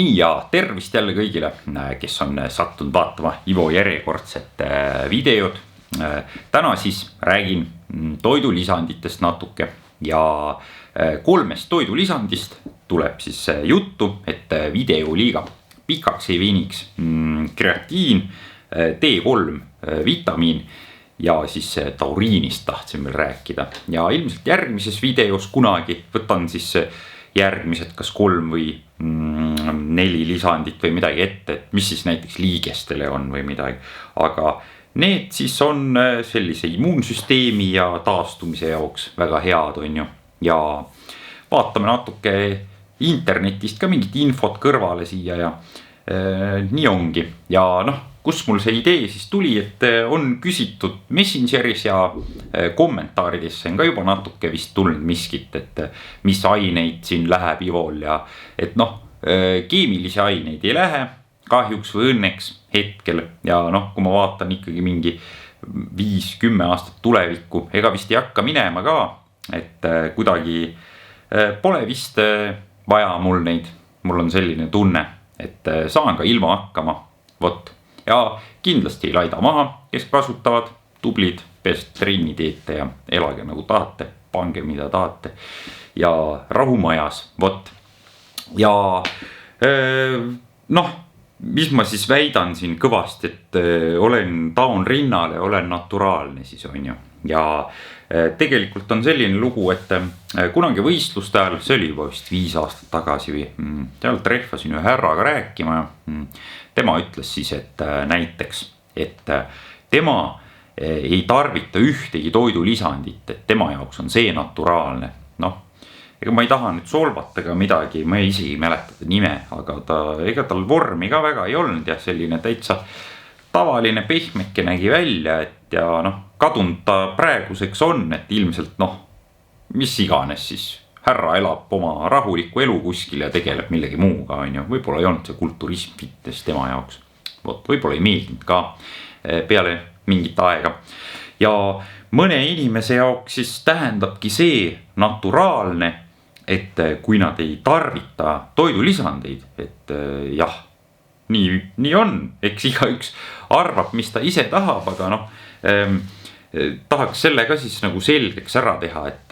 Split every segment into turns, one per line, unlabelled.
Nii ja tervist jälle kõigile, kes on sattunud vaatama Ivo järjekordset videod. Täna siis räägin toidulisanditest natuke ja 3 toidulisandist tuleb siis juttu, et video liiga pikaks ei veniks. Kreatiin, D3 vitamiin ja siis tauriinist tahtsin veel rääkida. Ja ilmselt järgmises videos kunagi võtan siis järgmised kas 3 või 4 lisandit või midagi ette, et mis siis näiteks liigestele on või midagi. Aga need siis on sellise immuunsüsteemi ja taastumise jaoks väga head, on ju. Ja vaatame natuke internetist ka mingit infot kõrvale siia ja nii ongi. Ja kus mul see idee siis tuli, et on küsitud Messengeris ja kommentaaridesse on ka juba natuke vist tulnud miskit, et mis aineid siin läheb Ivol ja et keemilisi aineid ei lähe kahjuks või õnneks hetkel. Ja kui ma vaatan ikkagi mingi 5-10 aastat tulevikku, ega vist ei hakka minema ka, et kuidagi pole vist vaja mul neid, mul on selline tunne, et saan ka ilma hakkama, vot. Ja kindlasti ei laida maha, kes kasutavad, tublid, best trenni teete ja elage nagu tahate, pange mida tahate ja rahumajas, vot. Ja mis ma siis väidan siin kõvasti, et taon rinnale, olen naturaalne siis on ju. Ja tegelikult on selline lugu, et kunagi võistluste ajal, see oli juba vist 5 aastat tagasi või seal trehvasin ühe härraga rääkima ja tema ütles siis, et näiteks, et tema ei tarvita ühtegi toidulisandit, et tema jaoks on see naturaalne. Ega ma ei taha nüüd solvata ka midagi, ma isegi ei mäleta ta nime, aga ega tal vormi ka väga ei olnud ja selline täitsa tavaline pehmeke nägi välja, et ja kadunud ta praeguseks on, et ilmselt mis iganes siis. Härra elab oma rahulikku elu kuskil ja tegeleb millegi muuga, on ju. Võib-olla ei olnud see kulturism fitness tema jaoks. Võib-olla ei meeldinud ka peale mingit aega. Ja mõne inimese jaoks siis tähendabki see naturaalne, et kui nad ei tarvita toidulisandeid, et jah, nii on. Eks igaüks arvab, mis ta ise tahab, aga tahaks selle ka siis nagu selgeks ära teha, et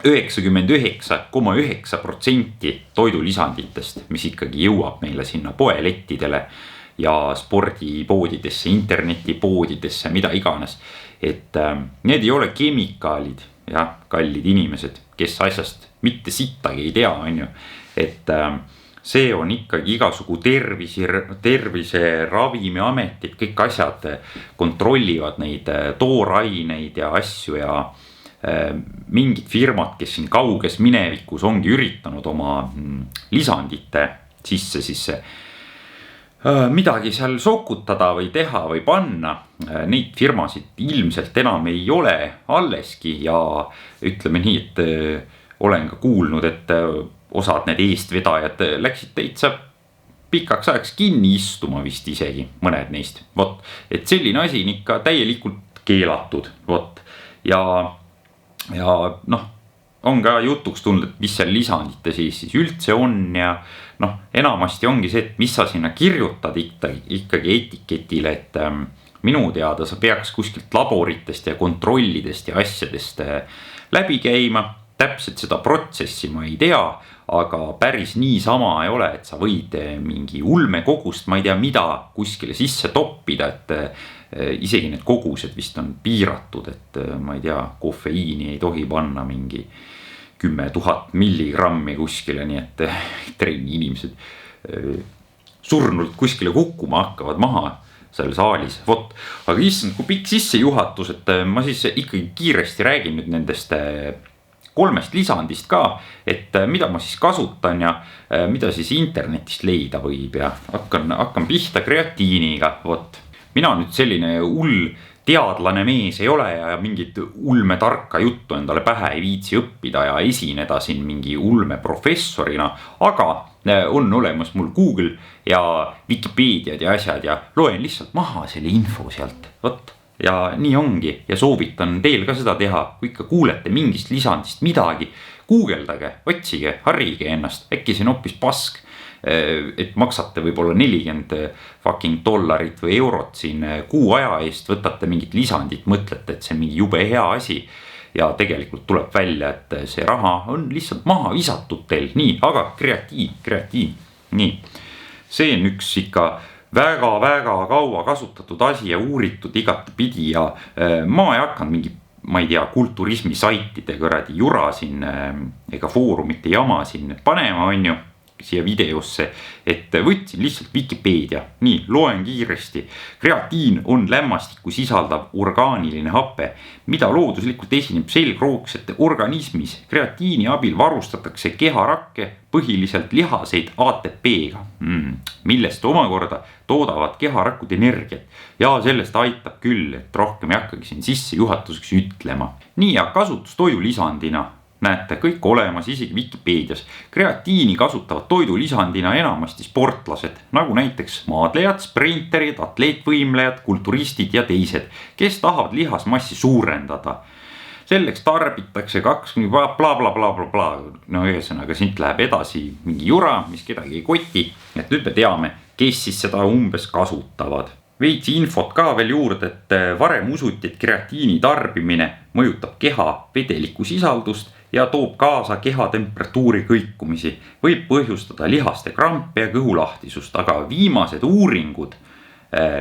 99,9% toidulisanditest, mis ikkagi jõuab meile sinna poelettidele ja spordipoodidesse, internetipoodidesse, mida iganes. Et need ei ole kemikaalid ja kallid inimesed, kes asjast mitte sittagi ei tea, on ju. Et see on ikkagi igasugu tervise ravimiametid, kõik asjad kontrollivad neid tooraineid ja asju ja mingid firmad, kes siin kauges minevikus ongi üritanud oma lisandite sisse midagi seal sokutada või teha või panna. Neid firmasid ilmselt enam ei ole alleski ja ütleme nii, et olen ka kuulnud, et osad need eestvedajad läksid täitsa pikaks ajaks kinni istuma vist isegi, mõned neist. Vot, et selline asi on ikka täielikult keelatud, vot. Ja on ka jutuks tulnud, et mis seal lisandite siis üldse on ja enamasti ongi see, et mis sa sinna kirjutad ikkagi etiketile, et minu teada sa peaks kuskilt laboritest ja kontrollidest ja asjadest läbi käima. Täpselt seda protsessi ma ei tea, aga päris niisama ei ole, et sa võid mingi ulmekogust, ma ei tea mida, kuskile sisse toppida, et isegi need kogused vist on piiratud, et ma ei tea, kofeiini ei tohi panna mingi 10 000 milligrammi kuskile, nii et trenni inimesed surnult kuskile kukkuma hakkavad maha seal saalis. Vot, aga issand, kui pikk sissejuhatus, et ma siis ikkagi kiiresti räägin nüüd nendest 3 lisandist ka, et mida ma siis kasutan ja mida siis internetist leida võib ja hakkan pihta kreatiiniga, vot. Mina nüüd selline teadlane mees ei ole ja mingit ulmetarka juttu endale pähe ei viitsi õppida ja esineda siin mingi ulmeprofessorina, aga on olemas mul Google ja Wikipediad ja asjad ja loen lihtsalt maha selle info sealt, vot. Ja nii ongi ja soovitan teil ka seda teha, kui ikka kuulete mingist lisandist midagi, guugeldage, otsige, harige ennast, äkki see on hoopis pask. et maksate võib-olla $40 või eurot siin kuu aja eest, võtate mingit lisandit, mõtlete, et see on mingi jube hea asi. Ja tegelikult tuleb välja, et see raha on lihtsalt maha visatud teil, nii, aga kreatiiv, nii. See on üks ikka väga-väga kaua kasutatud asi ja uuritud igatepidi ja ma ei hakanud mingi, ma ei tea, kulturismi saitide kuradi jura siin ega foorumite jama siin panema, on ju, siia videosse, et võtsin lihtsalt Wikipedia. Nii, loen kiiresti. Kreatiin on lämmastikku sisaldav orgaaniline hape, mida looduslikult esineb selgroogsete organismis. Kreatiini abil varustatakse keharakke, põhiliselt lihaseid ATP-ga, millest omakorda toodavad keharakud energiat. Ja sellest aitab küll, et rohkem ei hakkagi siin sisse juhatuseks ütlema. Nii, ja kasutus toidulisandina. Näete, kõik olemas, isegi Wikipedias. Kreatiini kasutavad toidulisandina enamasti sportlased, nagu näiteks maadlejad, sprinterid, atleetvõimlejad, kulturistid ja teised, kes tahavad lihasmassi suurendada. Selleks tarbitakse 2 bla. No ühesõnaga, siit läheb edasi mingi jura, mis kedagi ei koti, et nüüd me teame, kes siis seda umbes kasutavad. Veits infot ka veel juurde, et varem usuti, et kreatiini tarbimine mõjutab keha vedeliku sisaldust ja toob kaasa keha temperatuuri kõikumisi, võib põhjustada lihaste krampe ja kõhulahtisust, aga viimased uuringud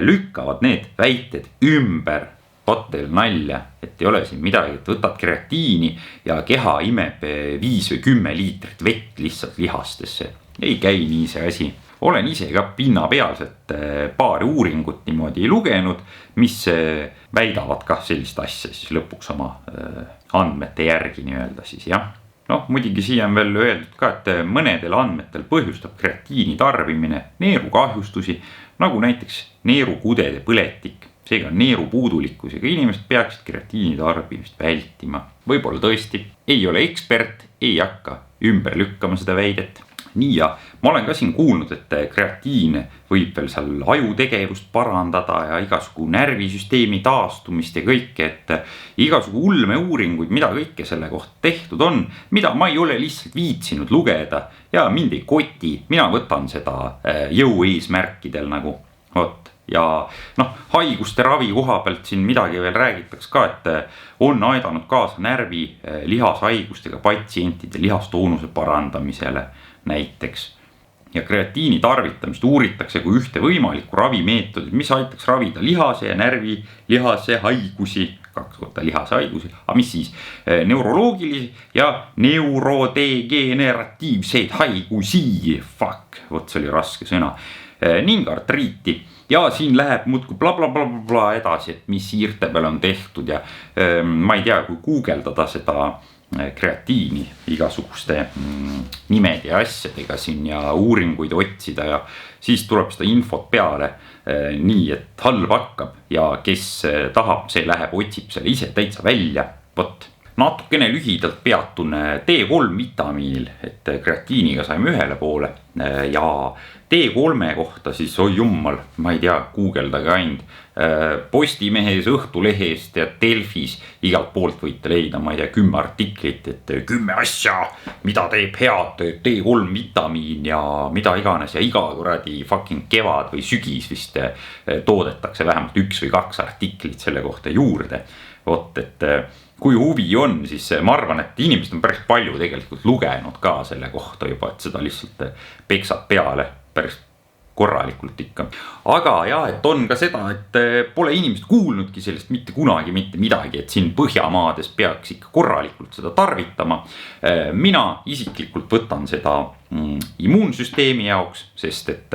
lükkavad need väited ümber. Vot teil nalja, et ei ole siin midagi, et võtad kreatiini ja keha imeb 5 või 10 liitrit vett lihtsalt lihastesse. Ei käi nii see asi. Olen ise ka pinnapealselt paari uuringut niimoodi lugenud, mis väidavad ka sellist asja siis lõpuks oma andmete järgi nii-öelda siis, jah. Noh, muidugi siia on veel öeldud ka, et mõnedel andmetel põhjustab kreatiini tarbimine neerukahjustusi, nagu näiteks neerukudede põletik. Seega neerupuudulikkusega inimesed peaksid kreatiini tarbimist vältima. Võib-olla tõesti ei ole ekspert, ei hakka ümber lükkama seda väidet. Nii, ja ma olen ka siin kuulnud, et kreatiin võib veel seal ajutegevust parandada ja igasugu närvisüsteemi taastumist ja kõike, et igasugu ulme uuringuid, mida kõike selle kohta tehtud on, mida ma ei ole lihtsalt viitsinud lugeda ja mind ei koti, mina võtan seda jõu eesmärkidel nagu, vot. Ja noh, haiguste ravi koha pealt siin midagi veel räägitaks ka, et on aidanud kaasa närvi lihashaigustega patsientide lihastoonuse parandamisele näiteks. Ja kreatiini tarvitamist uuritakse kui ühte võimalikku ravimeetodit, mis aitaks ravida lihase ja närvi lihase haigusi, 2 korda lihase haigusi, aga mis siis neuroloogilisi ja neurodegeneratiivseid haigusi, vot see oli raske sõna, ning artriiti. Ja siin läheb muudkui bla edasi, et mis siirte peal on tehtud ja ma ei tea, kui guugeldada seda kreatiini igasuguste nimede ja asjadega siin ja uuringuid otsida ja siis tuleb seda infot peale nii, et halb hakkab ja kes tahab, see läheb, otsib selle ise täitsa välja, vot. Natukene lühidalt peatun D3 vitamiinil, et kreatiiniga saime ühele poole ja D3 kohta siis, oi jummal, ma ei tea, guugeldage ainult Postimehes, Õhtulehest ja Delfis igalt poolt võite leida, ma ei tea, 10 artiklit, et 10 asja, mida teeb head D3 vitamiin ja mida iganes ja iga kuradi fucking kevad või sügis vist toodetakse vähemalt 1 või 2 artiklit selle kohta juurde. Vot, et kui huvi on, siis ma arvan, et inimesed on päris palju tegelikult lugenud ka selle kohta juba, et seda lihtsalt peksab peale päris korralikult ikka. Aga jah, et on ka seda, et pole inimesed kuulnudki sellest mitte kunagi mitte midagi, et siin Põhjamaades peaks ikka korralikult seda tarvitama. Mina isiklikult võtan seda immuunsüsteemi jaoks, sest et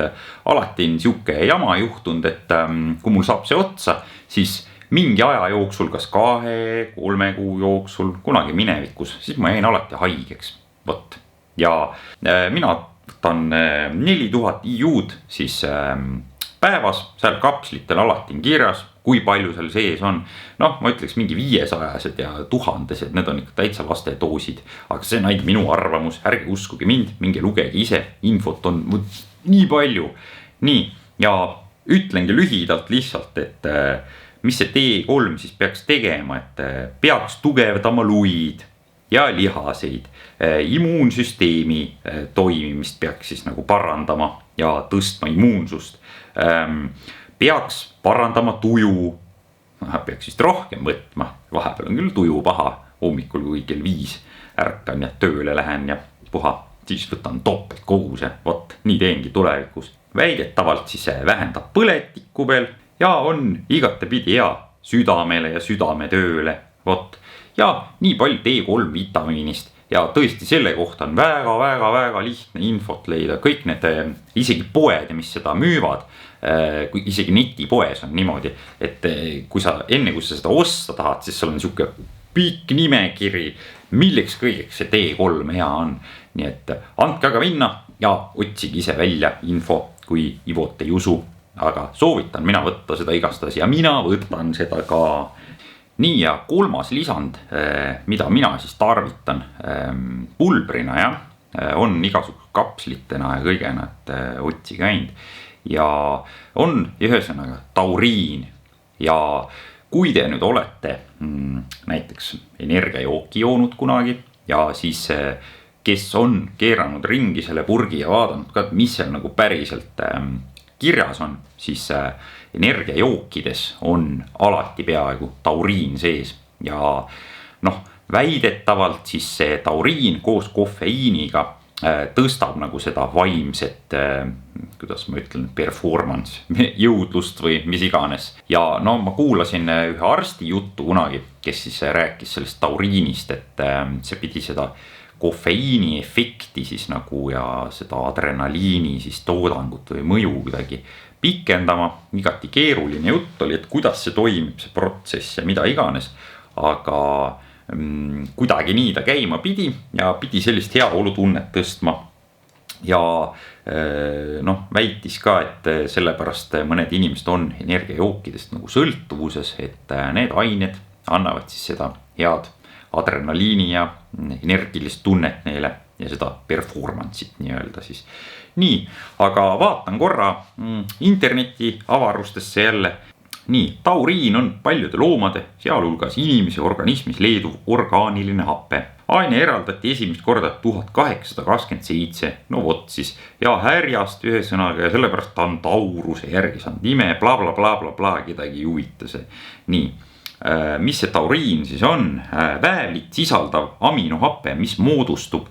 alati on siuke jama juhtunud, et kui mul saab see otsa, siis mingi aja jooksul, kas 2-3 kuu jooksul, kunagi minevikus, siis ma jäin alati haigeks. Võt. Ja mina võtan 4000 IU-d siis päevas, seal kapslitel alati on kirjas, kui palju seal sees on. Noh, ma ütleks mingi 500-sed ja 1000-sed, need on ikka täitsa laste doosid. Aga see on ainult minu arvamus, ärge uskuge mind, minge lugege ise, infot on nii palju. Nii, ja ütlengi lühidalt lihtsalt, et mis see D3 siis peaks tegema, et peaks tugevdama luid, ja lihaseid. Immuunsüsteemi toimimist peaks siis nagu parandama ja tõstma immuunsust. Peaks parandama tuju, peaks vist rohkem võtma, vahepeal on küll tuju paha, hommikul kui kell 5 ärkan ja tööle lähen ja puha, siis võtan topelt koguse, vot nii teengi tulevikus. Väidetavalt siis vähendab põletikku veel ja on igatepidi hea südamele ja südametööle, vot. Ja nii palju D3 vitamiinist ja tõesti selle kohta on väga lihtne infot leida, kõik need isegi poed, mis seda müüvad, kui isegi netipoes on niimoodi, et kui enne kui sa seda osta tahad, siis sul on siuke pikk nimekiri, milleks kõigeks see D3 hea on. Nii et andke aga minna ja otsige ise välja info, kui Ivot ei usu, aga soovitan mina võtta seda igastahes ja mina võtan seda ka. Nii ja kolmas lisand, mida mina siis tarvitan pulbrina ja on igasugused kapslitena ja kõigena, et otsi käinud ja on ühesõnaga tauriin. Ja kui te nüüd olete näiteks energiajooki joonud kunagi ja siis kes on keeranud ringi selle purgi ja vaadanud ka, mis seal nagu päriselt kirjas on, siis energiajookides on alati peaaegu tauriin sees ja noh, väidetavalt siis see tauriin koos kofeiiniga tõstab nagu seda vaimset, kuidas ma ütlen, performance, jõudlust või mis iganes. Ja no ma kuulasin ühe arsti juttu kunagi, kes siis rääkis sellest tauriinist, et see pidi seda kofeiini efekti siis nagu ja seda adrenaliini siis toodangut või mõju kuidagi pikendama. Igati keeruline jutt oli, et kuidas see toimib, see protsess ja mida iganes, aga kuidagi nii ta käima pidi ja pidi sellist heaolutunnet tõstma. Ja noh, väitis ka, et sellepärast mõned inimesed on energiajookidest nagu sõltuvuses, et need ained annavad siis seda head adrenaliini ja energilist tunnet neile ja seda performance'it nii-öelda siis. Nii, aga vaatan korra interneti avarustesse jälle. Nii, tauriin on paljude loomade, sealhulgas inimese organismis leeduv orgaaniline hape. Aine eraldati esimest korda 1827, no vot siis, ja härjast ühe sõnaga ja sellepärast ta on tauruse järgi saanud nime, bla, kedagi ei huvita see. Nii, mis see tauriin siis on? Väävlit sisaldav aminohape, mis moodustub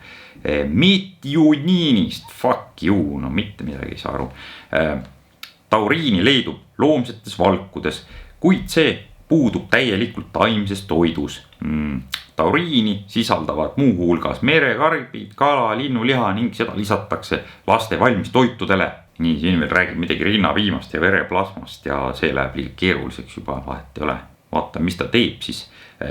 metioniinist, fuck you, no mitte midagi ei saa aru. Tauriini leidub loomsetes valkudes, kuid see puudub täielikult taimses toidus. Tauriini sisaldavad muu hulgas merekarbid, kala, linnuliha ning seda lisatakse laste valmistoitudele. Nii, siin veel räägib midagi rinnapiimast ja vereplasmast ja see läheb liiga keeruliseks juba, vahet ei ole. Vaata, mis ta teeb siis.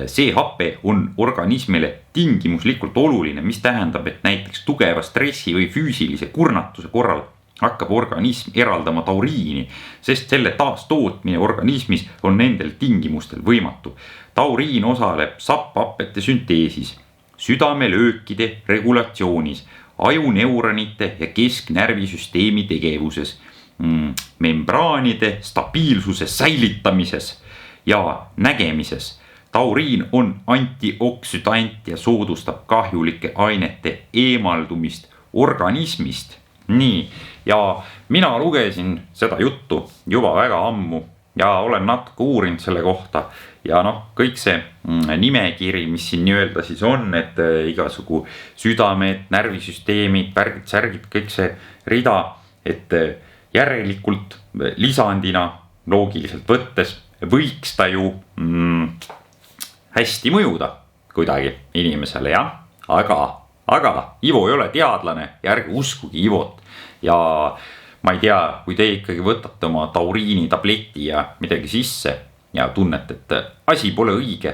See hape on organismile tingimuslikult oluline, mis tähendab, et näiteks tugeva stressi või füüsilise kurnatuse korral hakkab organism eraldama tauriini, sest selle taastootmine organismis on nendel tingimustel võimatu. Tauriin osaleb sapphappete sünteesis, südamelöökide regulatsioonis, ajuneuronite ja kesknärvisüsteemi tegevuses, membraanide stabiilsuse säilitamises ja nägemises. Tauriin on antioksüdant ja soodustab kahjulike ainete eemaldumist organismist. Nii, ja mina lugesin seda juttu juba väga ammu ja olen natuke uurinud selle kohta ja noh, kõik see nimekiri, mis siin nii-öelda siis on, et igasugu südamed, närvisüsteemid, värgid, särgid, kõik see rida, et järelikult lisandina loogiliselt võttes võiks ta ju hästi mõjuda kuidagi inimesele, jah, aga Ivo ei ole teadlane ja ärge uskugi Ivot. Ja ma ei tea, kui te ikkagi võtate oma tauriini tableti ja midagi sisse ja tunnete, et asi pole õige,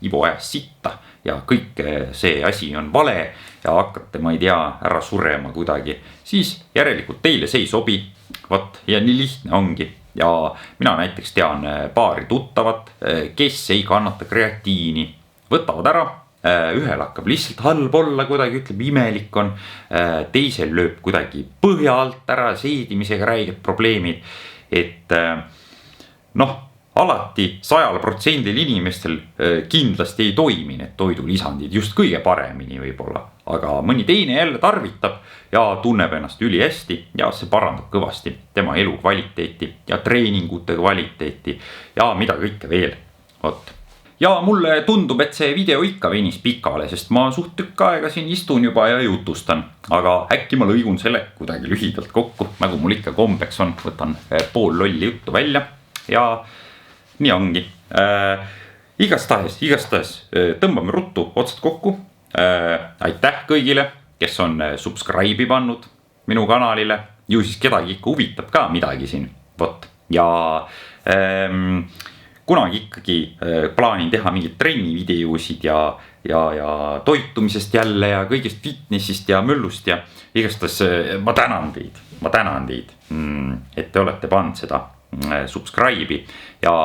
Ivo ajas sitta ja kõik see asi on vale ja hakkate, ma ei tea, ära surema kuidagi, siis järelikult teile see ei sobi. Vat, ja nii lihtne ongi. Ja mina näiteks tean paari tuttavat, kes ei kannata kreatiini, võtavad ära, ühel hakkab lihtsalt halb olla, kuidagi ütleb imelik on, teisel lööb kuidagi põhja alt ära, seedimisega räiged probleemid, et noh, alati 100% inimestel kindlasti ei toimi need toidulisandid just kõige paremini võib-olla. Aga mõni teine jälle tarvitab ja tunneb ennast ülihästi ja see parandab kõvasti tema elu kvaliteeti ja treeningute kvaliteeti ja mida kõike veel. Vot. Ja mulle tundub, et see video ikka venis pikale, sest ma suht tükk aega siin istun juba ja jutustan. Aga äkki ma lõigun selle kuidagi lühidalt kokku, nagu mul ikka kombeks on, võtan pool lolli juttu välja ja nii ongi. Igastahes tõmbame ruttu otsad kokku. Aitäh kõigile, kes on subscribe'i pannud minu kanalile. Ju siis kedagi ikka huvitab ka midagi siin. Vot. Ja kunagi ikkagi plaanin teha mingid trennivideosid ja toitumisest jälle ja kõigest fitnessist ja möllust ja igastahes ma tänan teid, et te olete pannud seda subscribe'i ja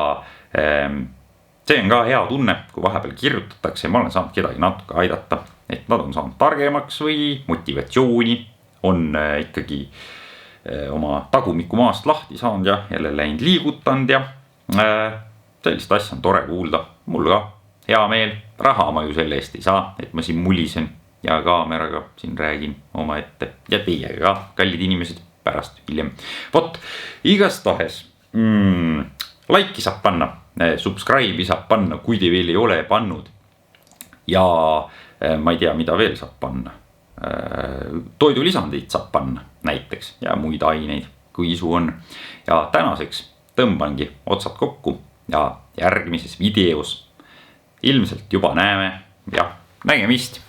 see on ka hea tunne, kui vahepeal kirjutatakse ja ma olen saanud kedagi natuke aidata, et nad on saanud targemaks või motivatsiooni on ikkagi oma tagumiku maast lahti saanud ja jälle läinud liigutanud ja sellist asja on tore kuulda, mul ka hea meel, raha ma ju selle eest ei saa, et ma siin mulisen ja kaameraga siin räägin oma ette ja teiega ka, kallid inimesed, pärast hiljem. Vot, igastahes like'i saab panna, subscribe'i saab panna, kui te veel ei ole pannud ja ma ei tea, mida veel saab panna. Toidulisandid saab panna näiteks ja muid aineid, kui isu on ja tänaseks tõmbangi otsad kokku ja järgmises videos ilmselt juba näeme ja nägemist.